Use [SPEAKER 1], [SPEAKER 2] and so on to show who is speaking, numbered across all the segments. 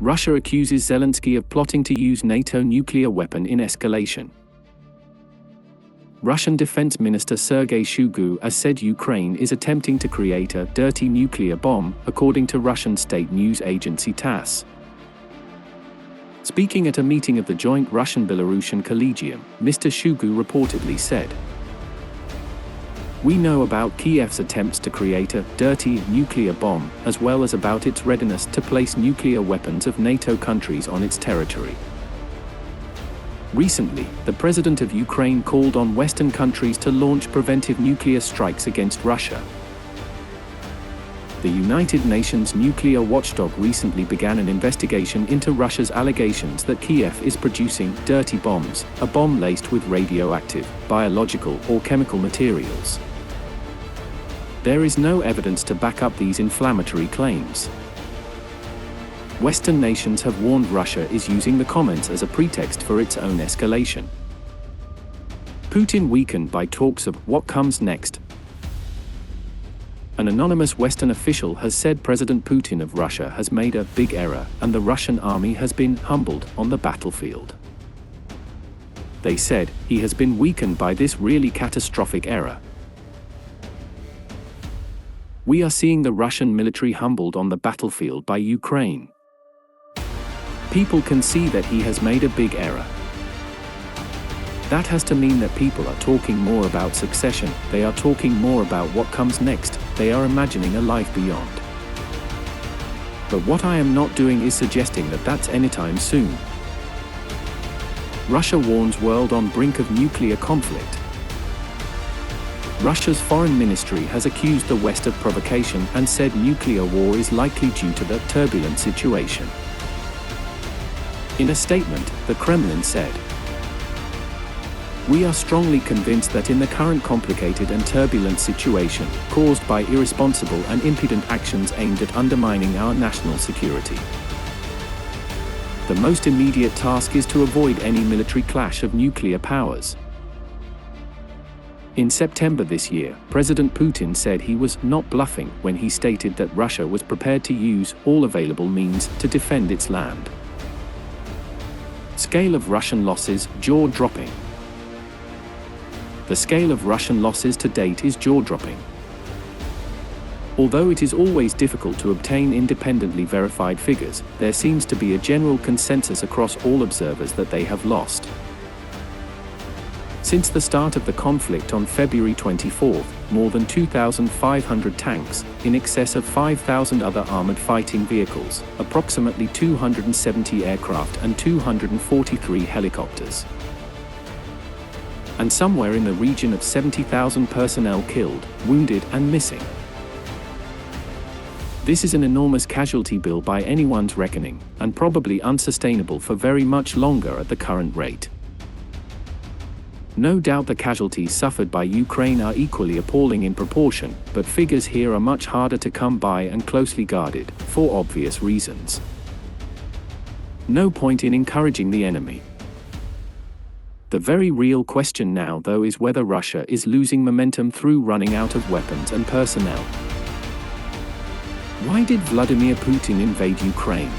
[SPEAKER 1] Russia accuses Zelensky of plotting to use NATO nuclear weapon in escalation. Russian Defense Minister Sergei Shoigu has said Ukraine is attempting to create a dirty nuclear bomb, according to Russian state news agency TASS. Speaking at a meeting of the joint Russian-Belarusian Collegium, Mr. Shoigu reportedly said, "We know about Kiev's attempts to create a dirty nuclear bomb, as well as about its readiness to place nuclear weapons of NATO countries on its territory." Recently, the president of Ukraine called on Western countries to launch preventive nuclear strikes against Russia. The United Nations nuclear watchdog recently began an investigation into Russia's allegations that Kiev is producing dirty bombs, a bomb laced with radioactive, biological, or chemical materials. There is no evidence to back up these inflammatory claims. Western nations have warned Russia is using the comments as a pretext for its own escalation. Putin weakened by talks of what comes next. An anonymous Western official has said President Putin of Russia has made a big error, and the Russian army has been humbled on the battlefield. They said he has been weakened by this really catastrophic error. We are seeing the Russian military humbled on the battlefield by Ukraine. People can see that he has made a big error. That has to mean that people are talking more about succession, they are talking more about what comes next, they are imagining a life beyond. But what I am not doing is suggesting that that's anytime soon. Russia warns world on brink of nuclear conflict. Russia's foreign ministry has accused the West of provocation and said nuclear war is likely due to the turbulent situation. In a statement, the Kremlin said, "We are strongly convinced that in the current complicated and turbulent situation, caused by irresponsible and impudent actions aimed at undermining our national security, the most immediate task is to avoid any military clash of nuclear powers." In September this year, President Putin said he was not bluffing when he stated that Russia was prepared to use all available means to defend its land. Scale of Russian losses, jaw-dropping. The scale of Russian losses to date is jaw-dropping. Although it is always difficult to obtain independently verified figures, there seems to be a general consensus across all observers that they have lost. Since the start of the conflict on February 24, more than 2,500 tanks, in excess of 5,000 other armored fighting vehicles, approximately 270 aircraft and 243 helicopters, and somewhere in the region of 70,000 personnel killed, wounded, and missing. This is an enormous casualty bill by anyone's reckoning, and probably unsustainable for very much longer at the current rate. No doubt the casualties suffered by Ukraine are equally appalling in proportion, but figures here are much harder to come by and closely guarded, for obvious reasons. No point in encouraging the enemy. The very real question now, though, is whether Russia is losing momentum through running out of weapons and personnel. Why did Vladimir Putin invade Ukraine?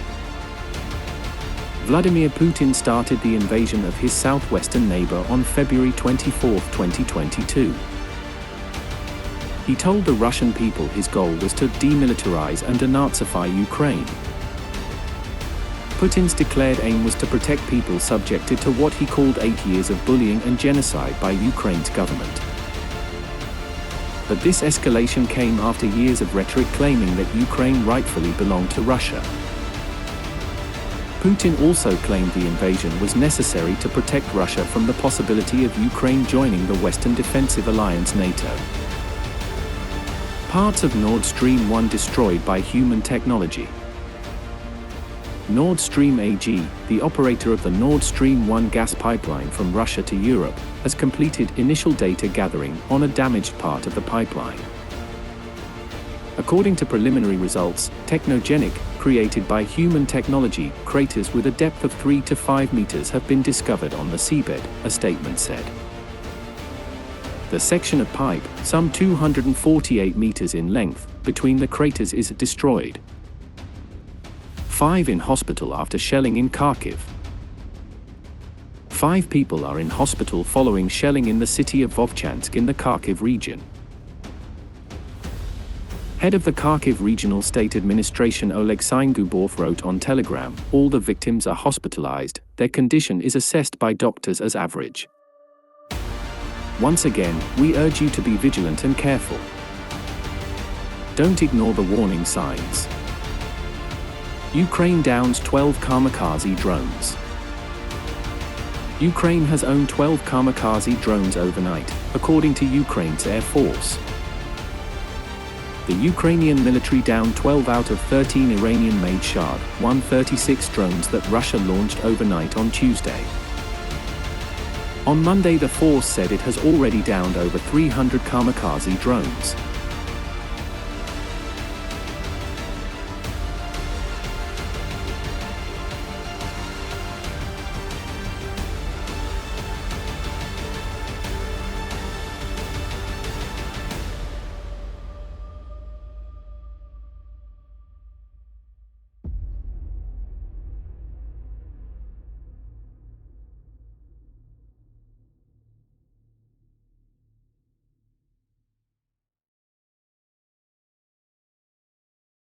[SPEAKER 1] Vladimir Putin started the invasion of his southwestern neighbor on February 24, 2022. He told the Russian people his goal was to demilitarize and denazify Ukraine. Putin's declared aim was to protect people subjected to what he called 8 years of bullying and genocide by Ukraine's government. But this escalation came after years of rhetoric claiming that Ukraine rightfully belonged to Russia. Putin also claimed the invasion was necessary to protect Russia from the possibility of Ukraine joining the Western defensive alliance NATO. Parts of Nord Stream 1 destroyed by human technology. Nord Stream AG, the operator of the Nord Stream 1 gas pipeline from Russia to Europe, has completed initial data gathering on a damaged part of the pipeline. According to preliminary results, technogenic, created by human technology, craters with a depth of 3 to 5 meters have been discovered on the seabed, a statement said. The section of pipe, some 248 meters in length, between the craters is destroyed. 5 in hospital after shelling in Kharkiv. 5 people are in hospital following shelling in the city of Vovchansk in the Kharkiv region. Head of the Kharkiv Regional State Administration Oleg Syngubov wrote on Telegram, "All the victims are hospitalized, their condition is assessed by doctors as average. Once again, we urge you to be vigilant and careful. Don't ignore the warning signs." Ukraine downs 12 kamikaze drones. Ukraine has owned 12 kamikaze drones overnight, according to Ukraine's Air Force. The Ukrainian military downed 12 out of 13 Iranian-made Shahd 136 drones that Russia launched overnight on Tuesday. On Monday, the force said it has already downed over 300 kamikaze drones.